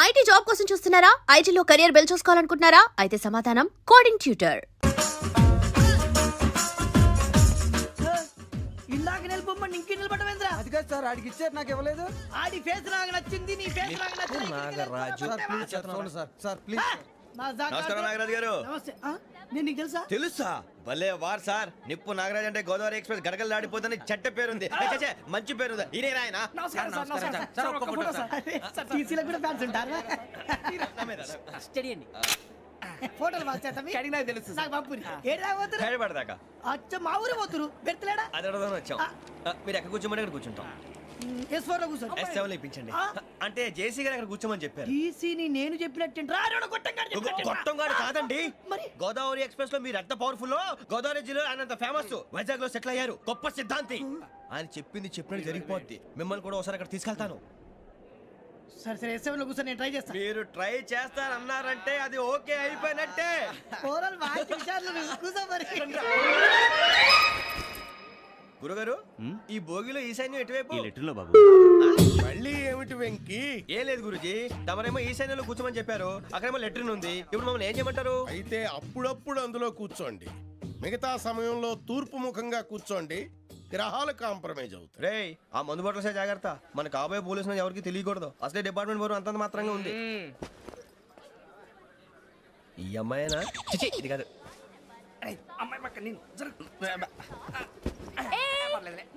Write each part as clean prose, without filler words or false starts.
IT job కోసం చూస్తున్నారా? ఐటీలో కెరియర్ బిల్డ్ చూసుకోవాలనుకుంటున్నారా? అయితే సమాధానం కోడింగ్ ట్యూటర్. ఇందాక నిలబొమ్మని ఇంకే నిలబడమేంద్రా? అది కాదు సార్, ఆడికి ఇచ్చారు నాకు ఇవ్వలేదు. ఆడి ఫేస్ నాకు నచ్చింది, నీ ఫేస్ నాకు నచ్చింది. Nagaraju sir please. నమస్కారం నాగరాజు గారు. నమస్తే. నేను నీకు తెలుసా? తెలుసా? భలే వార్ సార్. నిప్పు నాగరాజ్ అంటే గోదావరి ఎక్స్ప్రెస్ గడగలు దాడిపోతుంది చెట్ట పేరుంది. మంచి పేరుంది. ఈయన ఆయన నమస్కారం సార్, నమస్కారం సార్. ఒక్క ఫోటో సార్. సార్ టీసీలో కూడా ఫ్యాన్స్ ఉంటారా? స్టడీ అండి. ఫోటోలు మార్చేస్తాం. అడిగినా తెలుసు నాకు పంపుని. ఏడా పోతురు? హైదరాబాద్ అచ్చ మా ఊరు పోతురు. పెడతలేడా? అది అడగదామని వచ్చాం. మీరు ఎక్కడ కూర్చోమని అక్కడ కూర్చుంటాం. S4 లో కూర్చోండి. S7 లో ఇప్పించండి. అంటే జేసీ గారు అక్కడ కూర్చోమని చెప్పారు. టీసీని నేను చెప్పినట్టు రాడు గొట్టం గారు కాదండి. మరి గోదావరి ఎక్స్ప్రెస్ లో మీరు ఎంత పవర్ఫుల్, గోదావరి జిల్లా ఆయన ఫేమస్, వైజాగ్ లో సెటిల్ అయ్యారు, గొప్ప సిద్ధాంతి. ఆయన చెప్పింది చెప్పినట్టు జరిగిపోద్ది. మిమ్మల్ని కూడా ఒకసారి అక్కడ తీసుకెళ్తాను. సరే సరే S7 లో కూర్చొని నేను ట్రై చేస్తాను. మీరు ట్రై చేస్తారన్నారంటే అది ఓకే అయిపోయినట్టే. ఓవరాల్ వాటి విషయాలు కూర్చో మరి. గురుగారు, ఈ భోగిలో ఈశాన్యం ఎటువైపు? లెటర్లో బాబు. మళ్ళీ ఏమిటి వెంకీ? ఏం లేదు గురుజీ, తమరేమో ఈశాన్యంలో కూర్చోమని చెప్పారు, అక్కడేమో లెట్రిన్ ఉంది. ఇప్పుడు మమ్మల్ని ఏం చేయమంటారు? అయితే అప్పుడప్పుడు అందులో కూర్చోండి, మిగతా సమయంలో తూర్పు ముఖంగా కూర్చోండి. గ్రహాలు కాంప్రమైజ్ అవుతాయి. రే, ఆ మందు బాటలసే జాగ్రత్త. మన కాబోయే పోలీసులు ఎవరికి తెలియకూడదు. అసలే డిపార్ట్మెంట్ బోరు అంతంత మాత్రంగా ఉంది. ఈ అమ్మాయినా? చిచి, ఇది కాదు. అమ్మాయి పక్క నేను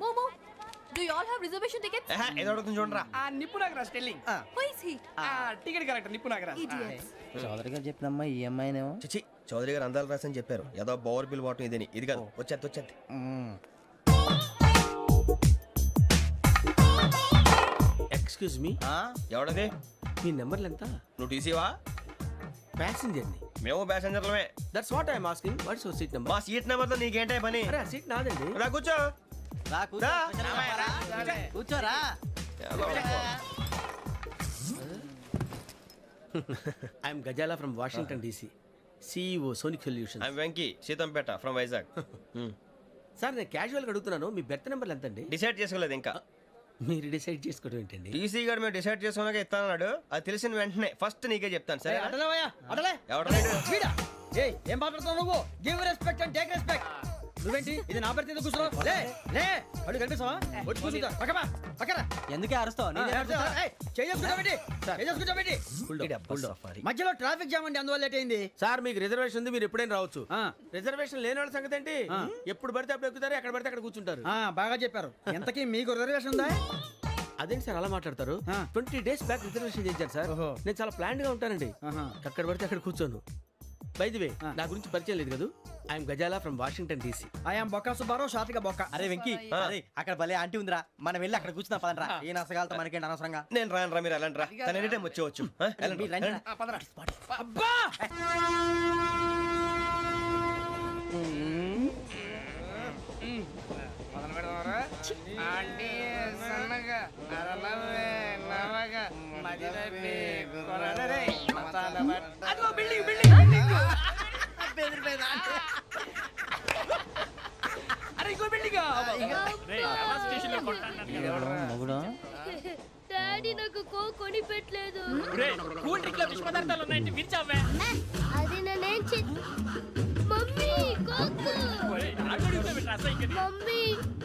Momo, do you all have reservation tickets? ఏదో అడుగుతుంది చూడరా. నిప్పు Nagaraj telling. Who is he? Ticket correct నిప్పు నాగరాజ్. Idiots. చౌదరి గారు చెప్పినమ్మా ఈ అమ్మాయినేమో. చిచి, చౌదరి గారు అందాలు రాసని చెప్పారు. ఏదో బోర్ బిల్ వాటం ఇదని. ఇది కాదు. వచ్చేది. Excuse me, ఎవడది? మీ నెంబర్లు ఎంత? నువ్వు టీసీవా? ప్యాసింజర్ ని. మేము ప్యాసెంజర్లమే. That's what I'm asking. What's your seat number? మా సీట్ నెంబర్తో నీకేంటే పని? అరే ఆ సీట్ నాదండి. రా కూర్చో. రా. కూర్చోరా. I'm Gazala from Washington DC, CEO Sonic Solutions. I'm Venky, Seethampeta from Vizag. Sir నేను క్యాజువల్గా అడుగుతున్నాను, మీ బెర్త్ నెంబర్లు ఎంత అండి? డిసైడ్ చేసుకోలేదు ఇంకా. మీరు డిసైడ్ చేసుకోవడం ఏంటండి? టీసీ గారు మేము డిసైడ్ చేసుకున్నాక ఇస్తానన్నాడు. అది తెలిసిన వెంటనే ఫస్ట్ నీకే చెప్తాను. సరే? అడలే ఎవడ ఏం మాట్లాడుతున్నావు నువ్వు? Give respect and take respect. నువ్వేంటి ఇది నా పరిస్థితి కూర్చున్నావు? లే లే అడుగు కనిపిస్తావా? వచ్చి కూర్చుంటా. పక్కన ఎందుకే అరుస్తావు? మధ్యలో ట్రాఫిక్ జామ్ అండి, అందువల్ల లేట్ అయింది. సార్ మీకు రిజర్వేషన్ ఉంది, మీరు ఎప్పుడైనా రావచ్చు. రిజర్వేషన్ లేని వాళ్ళ సంగతి ఏంటి? ఎప్పుడు పడితే అప్పుడు ఎక్కుతారు, ఎక్కడ పడితే అక్కడ కూర్చుంటారు. బాగా చెప్పారు. ఎంతకీ మీకు రిజర్వేషన్ ఉందా? అదేంటి సార్ అలా మాట్లాడతారు? 20 days బ్యాక్ రిజర్వేషన్ చేశారు సార్. నేను చాలా ప్లాన్డ్ గా ఉంటానండి. అక్కడ పడితే అక్కడ కూర్చోను. బై ది వే, నా గురించి పరిచయం లేదు కదా. I'm Gazala from Washington DC. I'm Bokka Subbarao, షాతిక బొక్క. అరే వెంకీ, అక్కడ భలే ఆంటీ ఉందిరా, మనం వెళ్ళి అక్కడ కూర్చున్నా పదనరా. ఏ నసగాలతో మనకేంటి అనవసరంగా. నేను రాను రా, మీరు వెళ్ళండి రా. తన ఎనీ టైం వచ్చేవచ్చు. అబ్బా డాడీ నాకు కోక్ కొని పెట్టలేదు. కూల్ డ్రింక్ లో విష పదార్థాలు ఉన్నాయండి, విరిచావే. అది నేనేం మమ్మీ కోక్. మమ్మీ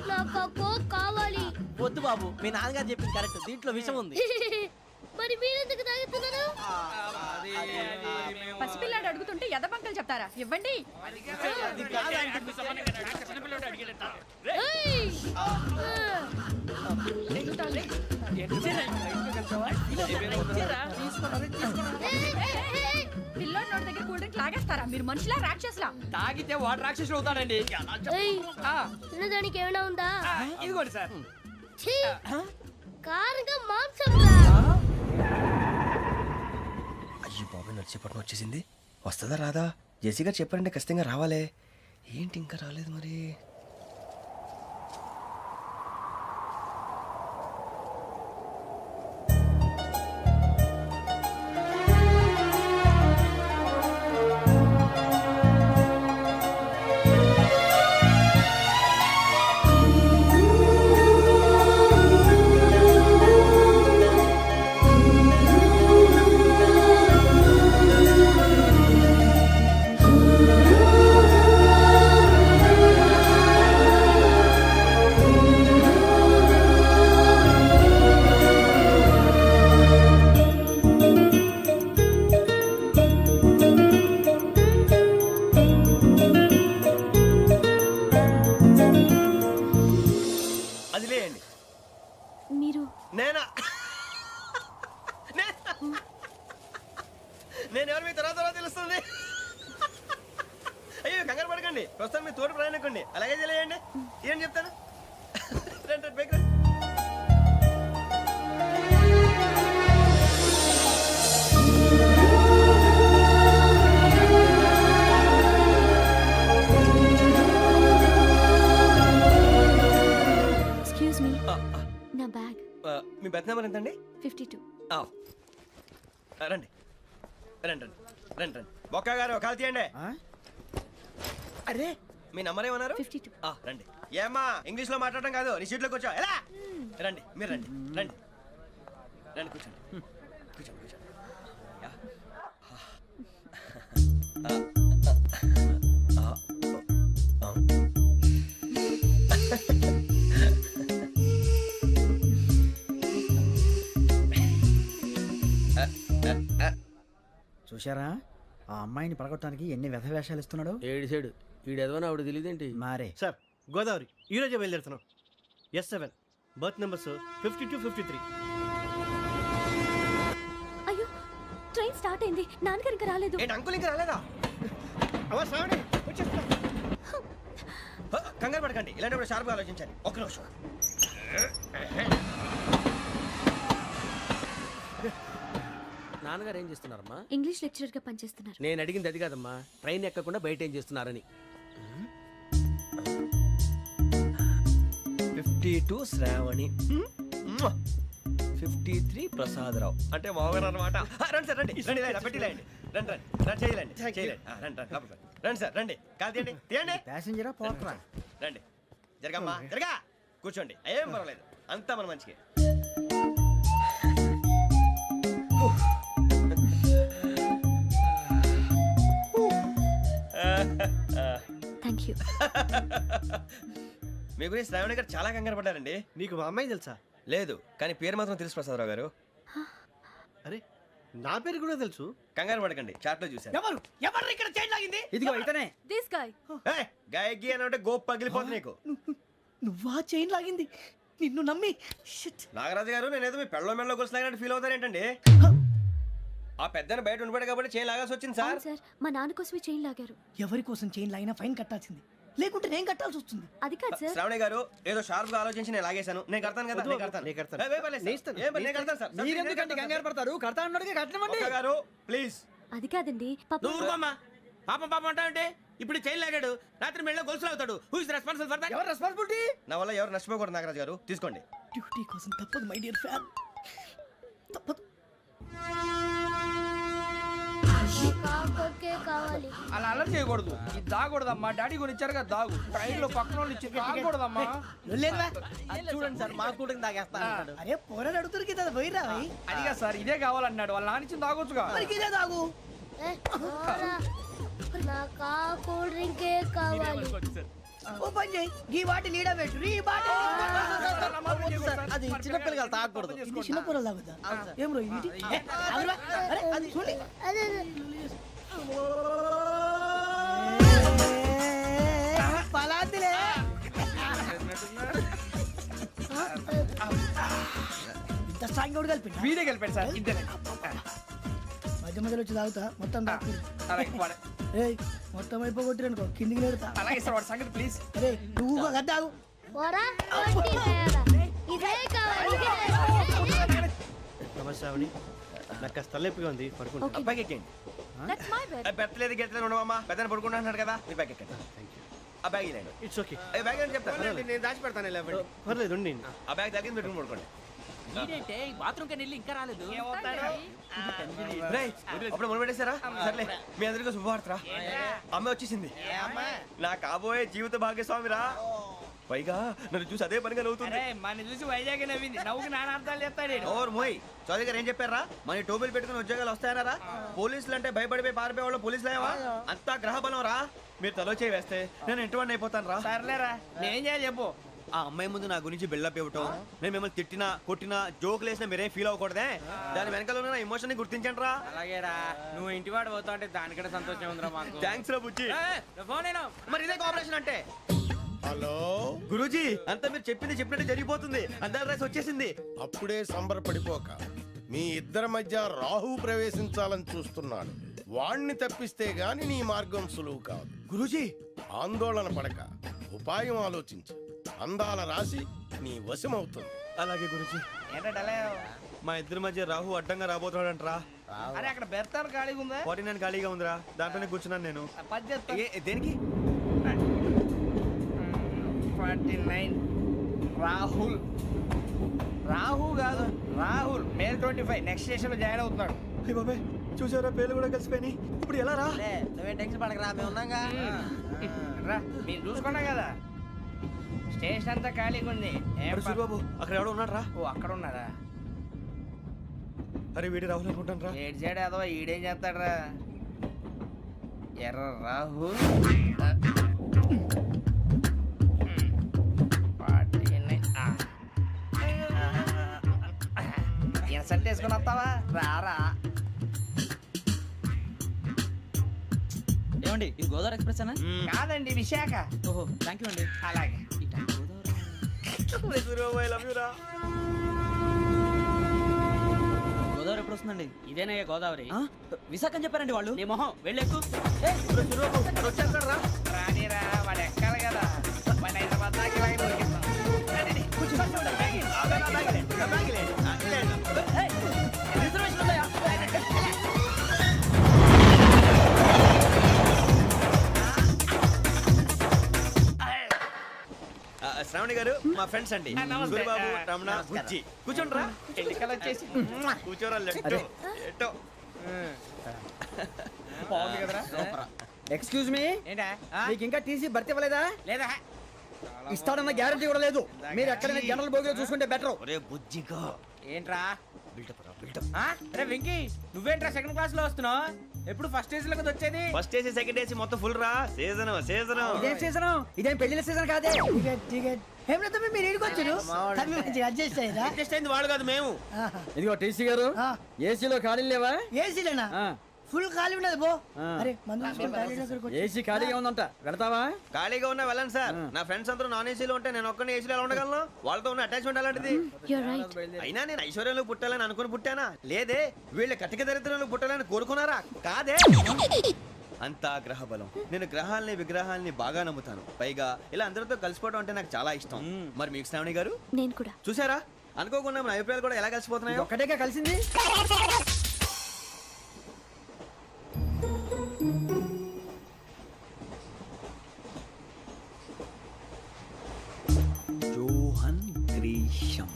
నాకు కోక్ కావాలి. వద్దు బాబు, మీ నాన్నగారు చెప్పింది కరెక్ట్, దీంట్లో విషయం ఉంది. మరి మీరెందుకు తాగుతున్నారు? పసిపిల్లాడు అడుగుతుంటే ఎదబంకలు చెప్తారా? ఇవ్వండి. ఏయ్! పిల్లోడి నోటి దగ్గర కూల్ డ్రింక్ లాగేస్తారా? మీరు మనుషులా రాక్షసులా? తాగితే వాడు రాక్షసుడు అవుతాడండి. ఏయ్! తినడానికి ఏమైనా ఉందా? ఇదిగోండి సార్. ఛీ! కారంగా మాంసం రా. అయ్యి బాబాయ్, నడిచేపట్నం వచ్చేసింది. వస్తుందా రాదా? జేసీ గారు చెప్పారంటే ఖచ్చితంగా రావాలే. ఏంటి ఇంకా రాలేదు మరి? నేను ఎవరు మీ తర్వాత తెలుస్తుంది. అయ్యో కంగారు పడకండి, ప్రస్తుతం మీ తోడు ప్రయాణకండి. అలాగే తెలియండి, ఏం చెప్తాను. రండి రండి, బైక్ రండి. ఎక్స్క్యూజ్ మీ, నా బ్యాగ్. మీ బెత్ నెంబర్ ఎంతండి? 52. రండి రండి రండి రండి రండి. బొక్క గారు కాల్ తీయండి. అరే మీ నంబర్ ఏమన్నారు? 52. రండి. ఏమ్మా ఇంగ్లీష్ లో మాట్లాడడం కాదు, నీ సీట్లో కూర్చో. ఎలా రండి, మీరు రండి రండి రండి, కూర్చోండి కూర్చోండి కూర్చోండి. యా. చూశారా ఆ అమ్మాయిని పడగొట్టడానికి ఎన్ని వ్యధ వేషాలు ఇస్తున్నాడు. ఏడు సైడు ఈడు ఎదవని ఆవిడ తెలియదేంటి? మారే సార్ గోదావరి ఈ రోజే బయలుదేరుతున్నాం. S7 berth numbers 52, 53. అయ్యో, ట్రైన్ స్టార్ట్ అయింది. నాన్నగారు ఇంకా రాలేదు. ఏంటి అంకుల్ ఇంకా రాలేదా? కంగారు పడకండి, ఇలాంటప్పుడు షార్ప్గా ఆలోచించాలి. ఒక్క నిమిషం. నాన్నగారు ఏం చేస్తున్నారమ్మా? ఇంగ్లీష్ లెక్చరర్ గా పనిచేస్తున్నారు. నేను అడిగింది అది కాదమ్మా, ట్రైన్ ఎక్కకుండా బయట ఏం చేస్తున్నారని. 52 శ్రావణి, 53 ప్రసాదరావు అంటే మామగారు అనమాట. రండి సార్ రండి రండి, ఇలా పెట్టి లేండి. రండి రండి రండి, చేయలేండి చేయలేండి. రండి రండి లోపలికి రండి. రండి సార్ రండి, కాదు తీయండి తీయండి. ప్యాసింజరా పోట్రా. రండి జరగమ్మా జరగా, కూర్చోండి. ఏం పర్వాలేదు, అంతా మన మంచిగా. Thank you. మీ గురించి శ్రావణి గారు చాలా కంగారు పడ్డారండి. నీకు మా అమ్మాయి తెలుసా? లేదు, కానీ పేరు మాత్రం తెలుసు ప్రసాదరావు గారు. అరే నా పేరు కూడా తెలుసు. కంగారు పడకండి, చాట్లో చూశాను. ఎవరు ఎవరు ఇక్కడ చైన్ లాగింది? ఇదిగో అయితేనే. This guy. గాయకి అని అంటే గోప్ పగిలిపోతుంది నీకు. నువ్వా చైన్ లాగింది? నిన్ను నమ్మి. షిట్. నాగరాజు గారు, నేనేదో మీ పెళ్ళ మెళ్ళలో గురిసిలాగినట్టు ఫీల్ అవుతారేంటండి? ఆ పెద్దని బయట ఉండిపోయాడు కాబట్టి చైన్ లాగాల్సి వచ్చింది సార్. సార్, మా నాన్న కోసమే చైన్ లాగారు. ఎవరి కోసం చైన్ లాగినా ఫైన్ కట్టాల్సింది, లేకుంటే నేను కట్టాల్సి వస్తుంది. అది కాదు సార్. శ్రావణి గారు ఏదో షార్ప్ గా ఆలోచించి నేను లాగేశాను. నేను కడతాను కదా, నేను కడతాను. నేను కడతాను సార్. మీరెందుకంటే కంగారు పడతారు? కడతా అన్నాడుగా కట్టమండి. ఒక్క గారు ప్లీజ్. అది కాదండి. పాపం నువ్వు ఊరుకోమ్మా. పాపం పాపం అంటావంటే ఇప్పుడు చైన్ లాగాడు, రాత్రి మెళ్ళలో గొలుసులు అవుతాడు. Who is responsible for that? ఎవరు రెస్పాన్సిబిలిటీ? నా వల్ల ఎవరు నష్టపోకూడదు నాగరాజు గారు, తీసుకోండి. డ్యూటీ కోసం తప్పదు మై డియర్ ఫ్యాన్, తప్పదు. కాకొక్కే కావాలి. అలా అలర్ట్ చేయకూడదు. ఇది దాగకూడదమ్మా, డాడీ కొని ఇచ్చారు కదా దాగు. ట్రైన్ లో పక్కన వాళ్ళు ఇచ్చి దాగకూడదమ్మా. చూడండి సార్, మా కూడా తాగేస్తా. అరే పోరాడు అడుగుతారు కదా, పోయిరా. అదిగా సార్, ఇదే కావాలన్నాడు. వాళ్ళ నానిచ్చింది తాగొచ్చుగా. ఇదే తాగు. ఏ, పోరా. నాకు ఆ కూల్ డ్రింకే కావాలి. ఓ పని చేయి, ఈ బాటిల్ ఈడ పెట్టు. ఈ బాటిల్ అది చిన్నపిల్లలు తాగకూడదు. ఇది చిన్న పొరలు తాగుతా. ఏం రో ఇది? అరే అది చూడండి. అదే పలాతిలే. ఇంత స్ట్రాంగ్ కూడా కలిపి వీడే గెలిపాడు సార్, ఇంతేనే. మధ్య మధ్యలో వచ్చి తాగుతా, మొత్తం తాగు. అలాగే వాడు. ఏయ్ మొత్తం అయిపోగొట్టిరనుకో కిందికి నేడుతా. అలాగే సార్, వాడు సంగతి ప్లీజ్. అరే నువ్వు గద్ద తాగు. పోరా, వడ్డీ తేడా. ఇదే కావాలి, ఇదే. నమస్కారం. నాకు కాస్త తలెప్పిగా ఉంది, పడుకుంటా. Okay. బ్యాగ్ ఎక్కండి. That's my bed. పెట్టలేదు గెట్టలేదు ఉండవమ్మా. పెద్దని పడుకుంటున్నాడు కదా, మీరు బ్యాగ్ ఎక్కండి. ఆ బ్యాగ్ ఇలాండి. It's okay. బ్యాగ్ అని చెప్తాను. నేను దాచి పెడతాను. పర్లేదు ఉండి. ఆ బ్యాగ్ తగ్గింది పెట్టుకుని పడుకోండి. రేయ్, అప్పుడు మొదలు పెట్టేశారా? సర్లే, మీ అందరికీ శుభవార్తరా. అమ్మ వచ్చేసింది, నా కాబోయే జీవిత భాగ్యస్వామిరా. పైగా నన్ను చూసి అదే పనిగా నవ్వుతుంది. మన చూసి వైజాగ్ నవ్వింది. నవ్వుకి నాన్న అర్థాలు చెప్తాడు. ఓర్ మోయ్, చౌదరి గారు ఏం చెప్పారా? మన టోబీలు పెట్టుకుని ఉద్యోగాలు వస్తాయనరా? పోలీసులు అంటే భయపడిపోయి పారిపోయే వాళ్ళు పోలీసులు అయ్యావా? అంతా గ్రహ బలం రా. మీరు తలో చేయి వేస్తే నేను ఇంటివాడిని అయిపోతాను రా. సర్లేరా, నేనేం చేయాలి చెప్పు. ఆ అమ్మాయి ముందు నా గురించి బిల్డప్ ఇవ్వటం, నేను మిమ్మల్ని తిట్టినా కొట్టినా జోకులు వేసినా మీరేం ఫీల్ అవ్వకూడదే. దాని వెనకాల ఉన్న నా ఎమోషన్ ని గుర్తించండి రా. అలాగేరా, నువ్వు ఇంటివాడు పోతా అంటే దానికంటే సంతోషం ఉందిరా మాకు. థ్యాంక్స్ రా బుజ్జి. ఫోన్ అయినా మరి ఇదే కోఆపరేషన్ అంటే. హలో గురూజీ, అంతా మీరు చెప్పింది చెప్పినట్టు జరిగిపోతుంది. అందాల రైస్ వచ్చేసింది. అప్పుడే సంబరపడిపోక మీ ఇద్దరి మధ్య రాహు ప్రవేశించాలని చూస్తున్నాడు. వాణ్ణి తప్పిస్తే గాని నీ మార్గం సులువు కాదు. గురూజీ ఆందోళన పడక ఉపాయం ఆలోచించు. అందాల రాశి నీ వశమవుతుంది. అలాగే గురూజీ. ఏంటంటే మా ఇద్దరి మధ్య రాహు అడ్డంగా రాబోతున్నాడంట్రా. అరే అక్కడ బెర్తాను ఖాళీగా ఉందా? 49 ఖాళీగా ఉందిరా, దాంట్లోనే కూర్చున్నాను నేను. పది చెప్తా. దేనికి? 49 రాహుల్. రాహు కాదు రాహుల్. మే 25 నెక్స్ట్ స్టేషన్ లో జాయిన్ అవుతున్నాడు. అయ్య బాబాయ్, చూసారా పేర్లు కూడా కలిసిపోయినాయి. ఇప్పుడు ఎలా రా? నువ్వేం టెన్షన్ పడకరా, మేము ఉన్నాగా. రా మీరు చూసుకున్నా కదా స్టేషన్ అంతా ఖాళీగా ఉంది. ఏం అరే సూరిబాబు, అక్కడ ఎవడో ఉన్నాడు రా. ఓ అక్కడ ఉన్నారా? అరే వీడి రాహుల్ అనుకుంటాను రా. ఏడు చేయడం అదో ఈడేం చేస్తాడరా? ఎర్ర రాహు. ఇన్సల్ట్ వేసుకుని వస్తావా? రారా. ఏమండి ఇది గోదావరి ఎక్స్ప్రెస్ అనా? కాదండి విశాఖ. ఓహో థ్యాంక్ యూ అండి. అలాగే. సూరిబాబు, ఐ లవ్ యు రా. గోదావరి ఎప్పుడు వస్తుందండి? ఇదేనయ్యా గోదావరి. విశాఖ అని చెప్పారండి వాళ్ళు. నీ మొహం వెళ్ళెక్కు. వచ్చేస్తాడు రా. రానిరా, వాడు ఎక్కాలి కదా. వాడు హైదరాబాద్ దాకా ఇలాగే దొరికిస్తాం. రండి, కూర్చోండి. రిజర్వేషన్ ఉందా? శ్రావణి గారు మా ఫ్రెండ్స్ అండి. నమస్తే. సూరిబాబు, రమణ, బుజ్జి. కూర్చోండి రా. ఎన్నికలు వచ్చేసి కూర్చోరా. లెట్టో ఎట్టో. బాగుంది కదరా? ఎక్స్క్యూజ్ మీ, ఏంటా? మీకు ఇంకా టీసీ భర్తీ ఇవ్వలేదా? లేదా ఇస్తాడన్న గ్యారంటీ కూడా లేదు. మీరు ఎక్కడైనా జనరల్ బోగిలో చూసుకుంటే బెటర్. ఒరే బుజ్జిగా. ఏంట్రా? బిల్డప్ రా, బిల్డప్. అరే వెంకీ, నువ్వేంట్రా సెకండ్ క్లాస్ లో వస్తున్నావు? ఎప్పుడు ఫస్ట్ ఏజ్ లో కదా వచ్చేది? ఫస్ట్ ఏసీ సెకండ్ ఏసీ మొత్తం ఫుల్ రా. Season season. ఇదేం సీజన్? ఇదేం పెళ్లిన సీజన్ కాదే. మీరు ఇడికొచ్చారు అడ్జస్ట్ అయ్యారా? అడ్జస్ట్ అయింది వాడు కాదు, మేము. ఇదిగో టీసీ గారు, ఏసీలో ఖాళీ లేవా? ఏసీలేనా? ఫుల్ ఖాళీ ఉండదు బో. అరే ఏసీ ఖాళీగా ఉందంట, వెళతావా? ఖాళీగా ఉన్నా వెళ్ళండి సార్. నా ఫ్రెండ్స్ అందరూ నాన్ ఏసీలో ఉంటే నేను ఒక్కనే ఏసీలో ఎలా ఉండగలను? వాళ్ళతో ఉన్న అటాచ్మెంట్ అలాంటిది. అయినా నేను ఐశ్వర్యంలో పుట్టాలని అనుకుని పుట్టానా? లేదే. వీళ్ళ కటిక దరిద్రంలో పుట్టాలని కోరుకున్నారా? కాదే. అంతా గ్రహ బలం. నేను గ్రహాలని విగ్రహాలని బాగా నమ్ముతాను. పైగా ఇలా అందరితో కలిసిపోవడం అంటే నాకు చాలా ఇష్టం. మరి మీకు శ్రావణి గారు? నేను కూడా. చూసారా, అనుకోకుండా మన అభిప్రాయాలు కూడా ఎలా కలిసిపోతున్నాయో. ఒక్కటేగా కలిసింది. Johan Grisham.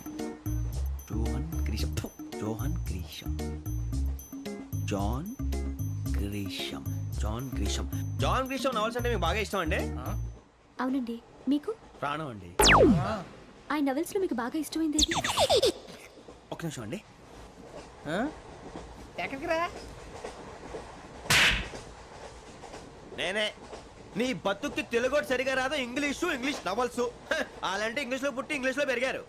Johan Grisham. Johan Grisham. John Grisham. John Grisham. John Grisham novels అంటే మీకు బాగా ఇష్టం అండి? అవునండి. మీకు? ప్రాణం అండి. ఆ నవెల్స్ లో మీకు బాగా ఇష్టమైంది ఏది? ఒక నిమిషం అండి. ఎక్కడికి రా? నేనే. నీ బతుక్కి తెలుగు సరిగా రాదు, ఇంగ్లీష్ నవల్స్. అలాంటి ఇంగ్లీష్ లో పుట్టి ఇంగ్లీష్ లో పెరిగారు.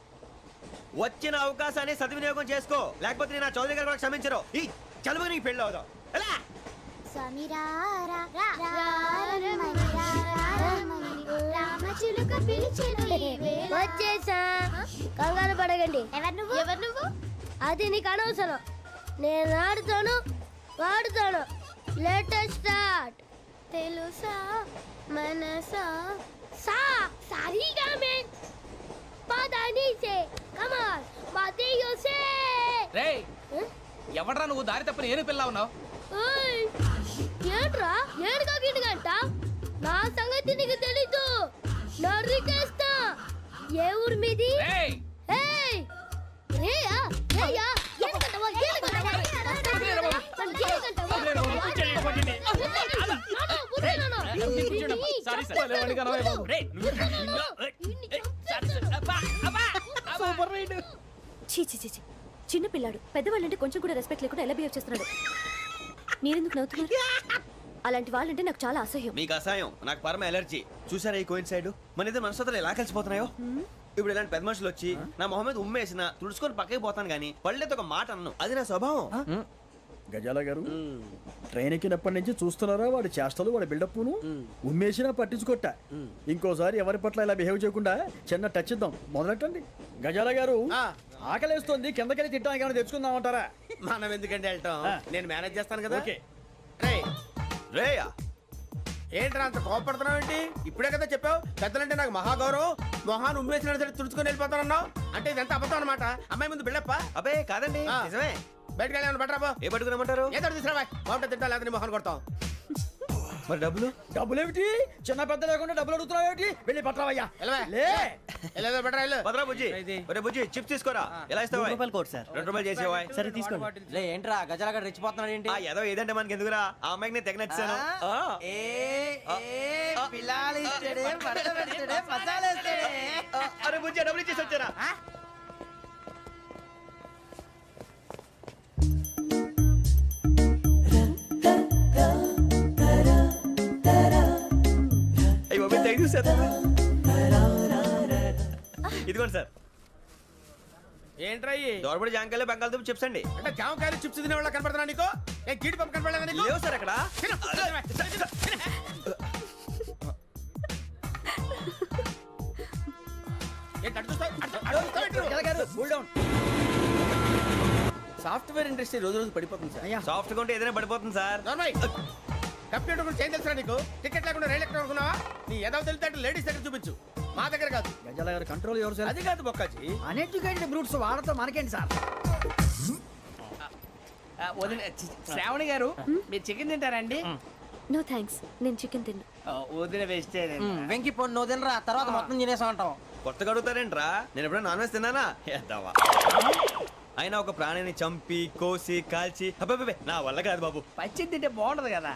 వచ్చిన అవకాశాన్ని సద్వినియోగం చేసుకో, లేకపోతే నేను ఆ చౌదరి గారు కూడా క్షమించరు. ఈ చదువు నీకు పెళ్ళి అవుదాం. ఎలా? వచ్చేసా, కంగారు పడకండి. ఎవరు నువ్వు? అది నీకు అనవసరం. నేను ఆడుతాను, వాడుతాను. Latest start. తెలుసా మనసా సా సారీగా మే పదని సే కమాన్ మాదేయో సే. రేయ్, ఎవడ్రా నువ్వు? దారి తప్పని ఏను పిల్ల ఉన్నావు? ఓయ్ ఏంట్రా ఏడుగా గిడుగంట? నా సంగతి నీకు తెలీదు. నరికేస్తా. ఏ ఊరు మీది? రేయ్, ఏయ్ రేయా రేయా ఏడుగంటవా ఏడుగంటవా చిన్న పిల్లాడు. పెద్దవాళ్ళంటే కొంచెం కూడా రెస్పెక్ట్ లేకుండా ఎలా బిహేవ్ చేస్తున్నాడు. మీరెందుకు నవ్వుతున్నారు? అలాంటి వాళ్ళంటే నాకు చాలా అసహ్యం. మీకు అసహాయం, నాకు పరమ ఎలర్జీ. చూసారా ఈ కోయిన్సైడ్? మన ఇద్దరు మనస్తత్వాలు ఎలా కలిసిపోతున్నాయో. ఇప్పుడు ఇలాంటి పెద్ద మనుషులు వచ్చి నా మొహం మీద ఉమ్మేసిన తుడుచుకొని పక్కకి పోతాను కానీ పళ్ళేతో ఒక మాట అన్ను. అది నా స్వభావం. గజాల గారు, ట్రైన్ ఎక్కినప్పటి నుంచి చూస్తున్నారా వాడి చేష్టలు, వాడి బిల్డప్ను? ఉమ్మేసినా పట్టించుకోట. ఇంకోసారి ఎవరి పట్ల ఇలా బిహేవ్ చేయకుండా చిన్న టచ్ ఇద్దాం. మొదలెట్టండి. గజాల గారు, ఆకలేస్తుంది కిందకెళ్ళి తింటాం ఏమైనా తెచ్చుకుందామంటారా? మనం ఎందుకంటే వెళ్తాం, నేను మేనేజ్ చేస్తాను కదా. ఓకే. రేయ్, రేయా ఏంట్రా అంత కోపడుతున్నావు ఏంటి? ఇప్పుడే కదా చెప్పావు పెద్దలంటే నాకు మహాగౌరవం, మొహాన్ని ఉమ్మేసిన సరే తుడుచుకొని వెళ్ళిపోతానన్నావు. అంటే ఇదంతా అబద్ధం అనమాట. అమ్మాయి ముందు బిళ్ళప్ప. అబ్బే కాదండి ఆ. నిజమే. బయటకు వెళ్ళాను బట్రాబో. ఏ పట్టుకురమ్మంటారు? ఏదో తీసుకురా బాగుంటుంది తింటా, లేదా నీ మొహాన్ని కొడతాం. మరి డబ్బులు? డబ్బులేమిటి? చిన్న పెద్ద లేకుండా డబ్బులు అడుగుతున్నావు ఏమిటి? వెళ్ళి పట్టరావయ్యా. వెళ్ళవా? లే. వెళ్ళేదో బట్రా వెళ్ళు. భద్రా బుజ్జి, ఒరే బుజ్జి చిప్స్ తీసుకోరా. ఎలా ఇస్తావా? Court sir. 2 రూపాయలు చేసేవా? సరే తీసుకోండి. లే ఏంట్రా గజాలగా రెచ్చిపోతున్నాడు ఏంటి? ఆ ఏదో ఏదంటే మనకి ఎందుకురా, ఆ అమ్మాయికి నేను తెగ నచ్చాను. అరే బుజ్జి డబ్బులు ఇచ్చేసి వచ్చారా? అయ్యో థ్యాంక్ యూ సార్. ఇదిగోండి సార్. ఏంట్రా ఇయ్యి? దోరబడి జాంకాయలు బంగాళదుంప చిప్స్ అండి. అంటే జామకాయలు చిప్స్ తినే వాళ్ళ కనపడుతున్నా నీకు? ఏ గీడి పంప కనపడలేదా నీకు? లేవు సార్ అక్కడ. తిను, తిను, తిను. ఏంటి అటు చూస్తావు? అటు చూస్తావు ఏంటి నువ్వు? సాఫ్ట్వేర్ ఇండస్ట్రీ రోజు రోజు పడిపోతుంది సార్. సాఫ్ట్ గా ఉంటే ఏదైనా పడిపోతుంది సార్. నార్మల్ కంప్యూటర్ గురించి ఏం తెలుసా నీకు? టికెట్ లేకుండా రైలు ఎక్కడ అనుకున్నావా? నీ ఏదో తెలితే లేడీస్ దగ్గర చూపించు, మా దగ్గర కాదు. గజాల గారు కంట్రోల్ ఎవరు సార్? అది కాదు బొక్కాజీ. అన్ఎడ్యుకేటెడ్ బ్రూట్స్ వాడతో మనకేంటి సార్? శ్రావణి గారు మీరు చికెన్ తింటారండి? నో థ్యాంక్స్, నేను చికెన్ తిన్నా. వదిన వెజిటేరియన్. వెంకి పొన్ను నువ్వు తినరా, తర్వాత మొత్తం తినేసా ఉంటాం. కొత్తగా అడుగుతారేంట్రా? నేను ఎప్పుడైనా నాన్ వెజ్ తిన్నానా? ఎద్దావా. అయినా ఒక ప్రాణిని చంపి కోసి కాల్చి అబ్బబ్బే నా వల్ల కాదు బాబు. పచ్చి తింటే బాగుంటది కదా.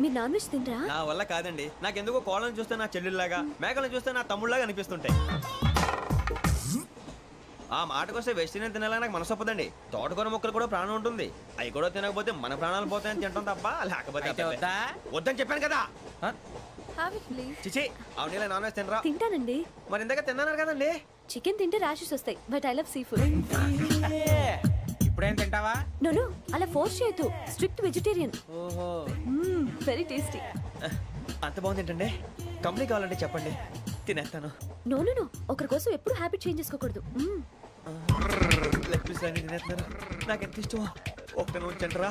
మీరు నాన్ వెజ్ తినరా? నా వల్ల కాదండి. నాకెందుకో కోళ్ళని చూస్తే నా చెల్లెళ్ళలాగా, మేకలను చూస్తే నా తమ్ముళ్ళలాగా అనిపిస్తుంటాయి. ఆ మాటకొస్తే వెజిటేరియన్ తినాలని నాకు మనసు ఒప్పదండి. తోటకూర మొక్కలు కూడా ప్రాణం ఉంటుంది. అవి కూడా తినకపోతే మన ప్రాణాలు పోతాయని తింటాం తప్ప లేకపోతే అబ్బబ్బే. వద్దని చెప్పాను కదా. Have it please. చిచి అవునీ నాన్ వెజ్ తినరా? తింటానండి. మరి ఇందాక తిన్నాను కదండి. చికెన్ తింటే ర్యాషెస్ వస్తాయి, but I love seafood. ఇప్పుడేం తింటావా? నో అలా ఫోర్స్ చేయొద్దు. Strict vegetarian. ఓహో. Very tasty. అంత బాగుంది ఏంటండి? కంప్లీట్ కావాలంటే చెప్పండి, తినేస్తాను. నో ఒకరి కోసం ఎప్పుడు హ్యాబిట్ చేంజ్ చేసుకోకూడదు. లెగ్ పీస్ అన్ని తినేస్తున్నారు. నాకు ఎంత ఇష్టమో ఒకటి ఉంచండిరా.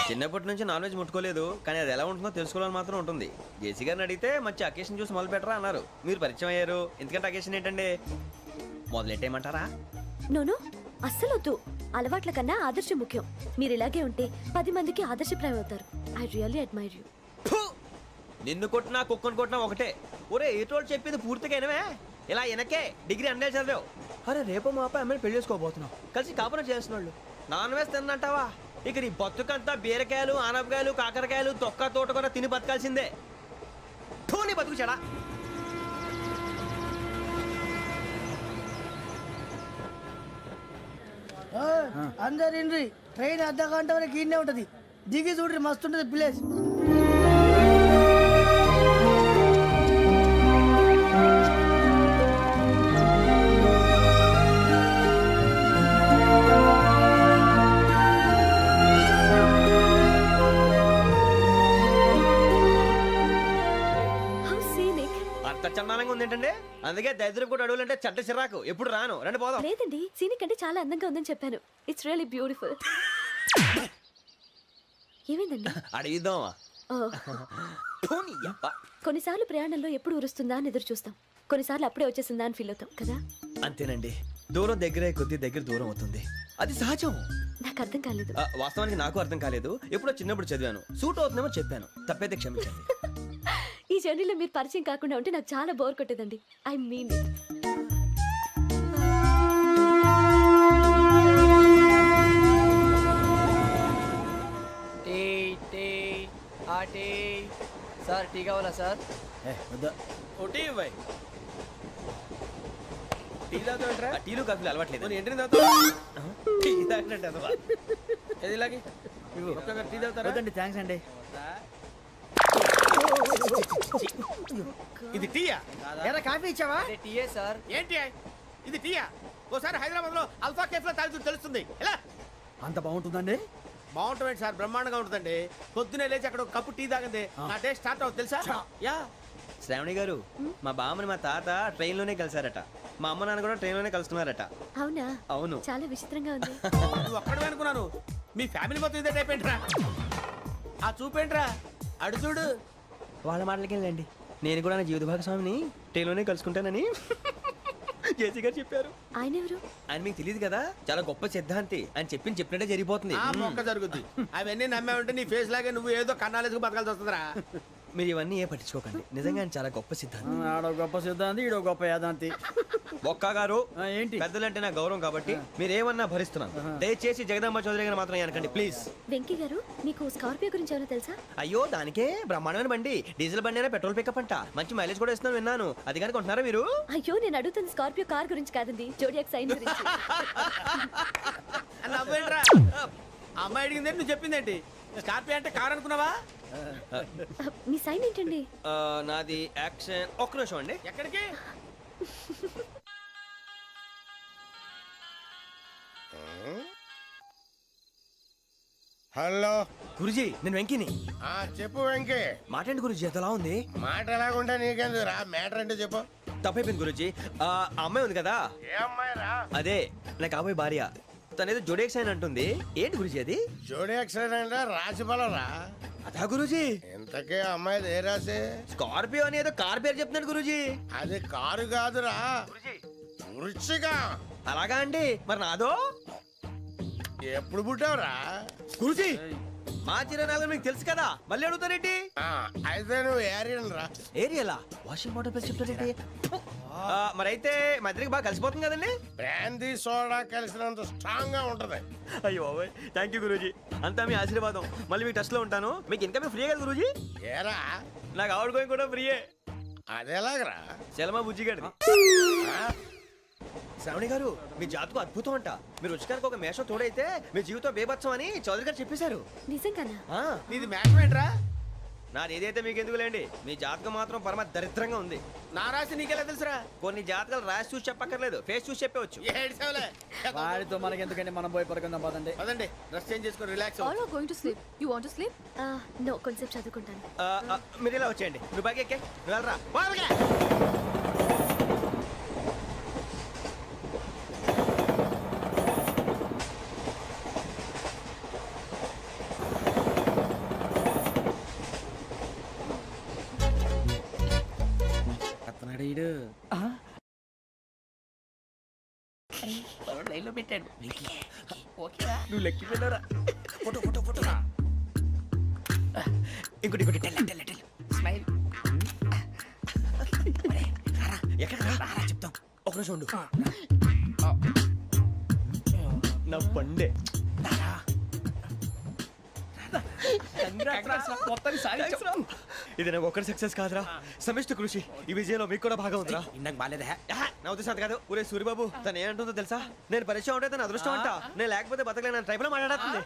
చిన్నప్పటి నుంచి నాన్ వెజ్ ముట్టుకోలేదు, కానీ అది ఎలా ఉంటుందో తెలుసుకోవాలని మాత్రం ఉంటుంది. జేసీ గారిని అడిగితే మంచి అకేషన్ చూసి మొదలు పెట్టరా అన్నారు. మీరు పరిచయం అయ్యారు, ఎందుకంటే అకేషన్ ఏంటండి? మొదలెట్టేయమంటారా? నో అస్సలు వద్దు. అలవాట్ల కన్నా ఆదర్శం ముఖ్యం. మీరు ఇలాగే ఉంటే 10 మందికి ఆదర్శప్రాయం అవుతారు. I really admire you. నిన్ను కొట్టినా కుక్కను కొట్టినా ఒకటే. ఒరే ఏటోళ్ళు చెప్పింది పూర్తిగా వినవే. ఇలా వెనకే డిగ్రీ అన్నే చదివావు. అరే రేపు మా అబ్బాయి అమ్మాయిని పెళ్లి చేసుకోబోతున్నావు, కలిసి కాపురం చేస్తున్నాళ్ళు. Non veg తిన్నంటావా? ఇక నీ బతుకంతా బీరకాయలు ఆనపకాయలు కాకరకాయలు తొక్క తోట కూడా తిని బతకాల్సిందే. నీ బతుకు చెడా. అందరు ఇండ్రి, ట్రైన్ అర్ధ గంట వరకు ఇన్నే ఉంటది. దిగి చూడ్రి, మస్తు ఉంటది ప్లేస్. How scenic. అంత చందానంగా ఉంది ఏంటండి? అందుకే దరిద్రం కూడా అడవులంటే చెడ్డ చిరాకు. ఎప్పుడు రాను, రండి పోదాం. లేదండి, సీనిక్ అంటే చాలా అందంగా ఉందని చెప్పాను. It's really beautiful. ఏమైందండి? అడిగిద్దామా? కొన్నిసార్లు ప్రయాణంలో ఎప్పుడు ఉరుస్తుందా అని ఎదురు చూస్తాం, కొన్నిసార్లు అప్పుడే వచ్చేసిందా అని ఫీల్ అవుతాం కదా. అంతేనండి, దూరం దగ్గరే కొద్ది దగ్గర దూరం అవుతుంది. అది సహజం. నాకు అర్థం కాలేదు. వాస్తవానికి నాకు అర్థం కాలేదు. ఎప్పుడో చిన్నప్పుడు చదివాను, సూట్ అవుతుందేమో చెప్పాను. తప్పైతే క్షమించండి. ఈ జర్నీలో మీరు పరిచయం కాకుండా ఉంటే నాకు చాలా బోర్ కొట్టేదండి. I mean it. Sir tea కావాలా సార్? ఒకటి ఇవ్వాయి. టీ తాగుతావేంట్రా? టీలు కాఫీలు అలవాట్లేదు. నేను ఎంట్రీ తాగుతావా? టీ తాగినట్టు అదవా? ఏది ఇలాగే ఒక్కొక్కరు టీ తాగుతారా? థ్యాంక్స్ అండి. ఇది టీయా? ఎరా కాఫీ ఇచ్చావా? టీయే సార్. ఏంటి ఇది టీయా? ఓసారి హైదరాబాద్ లో అల్ఫా కేఫ్ లో తాగుతూ తెలుస్తుంది. ఎలా అంత బాగుంటుందండి? బాగుంటుంది సార్, బ్రహ్మాండంగా ఉంటుందండి. పొద్దునే లేచి అక్కడ ఒక కప్పు టీ తాగింది నా డే స్టార్ట్ అవుతుంది తెలుసా? యా శ్రావణి గారు మా బామ్మని మా తాత ట్రైన్ లోనే కలిసారట, మా అమ్మ నాన్న కూడా ట్రైన్ లోనే కలుస్తున్నారట. అవునా? అవును. చాలా విచిత్రంగా ఉంది. నువ్వు ఒక్కడే అనుకున్నాను, మీ ఫ్యామిలీ మొత్తం ఇదే టైప్ ఏంట్రా? ఆ చూపేంట్రా, అడు చూడు. వాళ్ళ మాటలకి వెళ్ళండి, నేను కూడా నా జీవిత భాగస్వామిని ట్రైన్ లోనే కలుసుకుంటానని జేసీ గారు చెప్పారు. ఆయన ఎవరు? ఆయన మీకు తెలియదు కదా, చాలా గొప్ప సిద్ధాంతి అని చెప్పినట్టే జరిగిపోతుంది. ఆ మొక్క జరుగుద్ది. అవన్నీ నమ్మే ఉంటే నీ ఫేస్ లాగే నువ్వు ఏదో కన్నాలేసుకు బతకాల్సి వస్తుందిరా. మీరు ఇవన్నీ ఏ పట్టించుకోకండి, నిజంగా ఆయన చాలా గొప్ప సిద్ధాంతి. ఆడో గొప్ప సిద్ధాంతి, ఈడో గొప్ప యాదాంతి. బొక్క గారు ఏంటి? పెద్దలంటే నా గౌరవం కాబట్టి మీరు ఏమన్నా భరిస్తున్నాను. దయచేసి జగదాంబ చౌదరి గారు మాత్రం అనకండి ప్లీజ్. వెంకీ గారు, మీకు స్కార్పియో గురించి ఏమైనా తెలుసా? అయ్యో దానికే బ్రహ్మాండమైన బండి, డీజిల్ బండి అయినా పెట్రోల్ పికప్ అంట, మంచి మైలేజ్ కూడా ఇస్తున్నాను విన్నాను. అది కానీ కొంటున్నారా మీరు? అయ్యో, నేను అడుగుతుంది స్కార్పియో కార్ గురించి కాదండి, జోడియాక్ సైన్ గురించి. నవ్వేంట్రా, అమ్మాయి అడిగిందేంటి నువ్వు చెప్పిందేంటి? స్కార్పియో అంటే కారు అనుకున్నావా? మీ సైన్ ఏంటండి? నాది యాక్షన్. ఒక్క నిమిషం అండి. ఎక్కడికి? హలో గురుజీ నేను వెంకిని. చెప్పు వెంకీ. మాట్లాడండి గురుజీ, ఎంతలా ఉంది? మాట ఎలాగుంటా నీకెందుకు రా, మ్యాటర్ అంటే చెప్పు. తప్పైపోయింది గురుజీ. ఆ అమ్మాయి ఉంది కదా, ఏ అమ్మాయి రా? అదే నా కాబోయే భార్య. తనేదో జోడేక్స్ అని అంటుంది. ఏంటి గురుజీ అది? జోడి యాక్సిడెంట్ రాసి బలరా. అదా గురుజీ, ఇంతకే అమ్మాయి ఏ రాసి? స్కార్పియో అని ఏదో కార్ పేరు చెప్తున్నాడు గురుజీ. అది కారు కాదురా, వృచ్చిగా. అలాగా అండి, మరి నాదో? ఎప్పుడు పుట్టావురా? గురుజీ మా చిరనాలు మీకు తెలుసు కదా, మళ్ళీ అడుగుతారేంటి? అయితే నువ్వు ఏరియన్ రా. ఏరియలా? వాషింగ్ వాటర్ పేరు చెప్తారేంటి? మరైతే మా ఇద్దరికి బాగా కలిసిపోతుంది కదండి. బ్రాందీ సోడా కలిసినంత స్ట్రాంగ్ గా ఉంటది. అయ్యో థ్యాంక్ యూ గురూజీ, అంతా మీ ఆశీర్వాదం. మళ్ళీ మీకు టచ్ లో ఉంటాను. మీకు ఇంకా ఫ్రీ కదా గురూజీ? ఏరా నాకు ఆవిడ గోయింగ్ కూడా ఫ్రీయే. అదేలాగరా? చలమా బుజ్జి గారి. శ్రావణి గారు మీ జాతకు అద్భుతం అంట. మీరు రుచికారికి ఒక మేషం తోడైతే మీ జీవితం బేబత్సం అని చౌదరి గారు చెప్పేశారు. నిజంగానా? నీది మ్యాటర్ ఏంట్రా? నాది ఏదైతే మీకు ఎందుకులేండి, మీ జాతకం మాత్రం పరమ దరిద్రంగా ఉంది. నా రాసి నీకెలా తెలుసురా? కొన్ని జాతకాలు రాసి చూసి చెప్పక్కర్లేదు, ఫేస్ చూసి చెప్పవచ్చు. ఏడ్చావులే. వాడితో మనకి ఎందుకంటే మనం పోయి పడుకుందాం పదండి. పదండి, డ్రెస్ చేంజ్ చేసుకొని relax All are going to sleep. You want to sleep? No, కొంచెం చదువుకుంటాను. మీరు ఇలా వచ్చేయండి. నువ్వు బాగా ఎక్కే, నువ్వు వెళ్ళరా. లైన్ లో పెట్టాడు. నువ్వు లెక్కి వెళ్ళరా. Photo photo photo. ఇంకోటి ఇంకోటి. స్మైల్. ఎక్కడ చెప్తాం, ఒక రోజు ఉండు. నా పండే ఇది నాకు ఒక్కరి సక్సెస్ కాదురా, సమిష్టి కృషి. ఈ విజయంలో మీకు కూడా భాగం ఉందిరా. ఇందాక బాగాలేదా? నా ఉద్దేశం కాదు. ఊరే సూరిబాబు, తను ఏమంటుందో తెలుసా? నేను పరిచయం ఉంటే తన అదృష్టం అంట. నేను లేకపోతే బతకలేను ట్రైబ్ లో మాట్లాడుతుంది.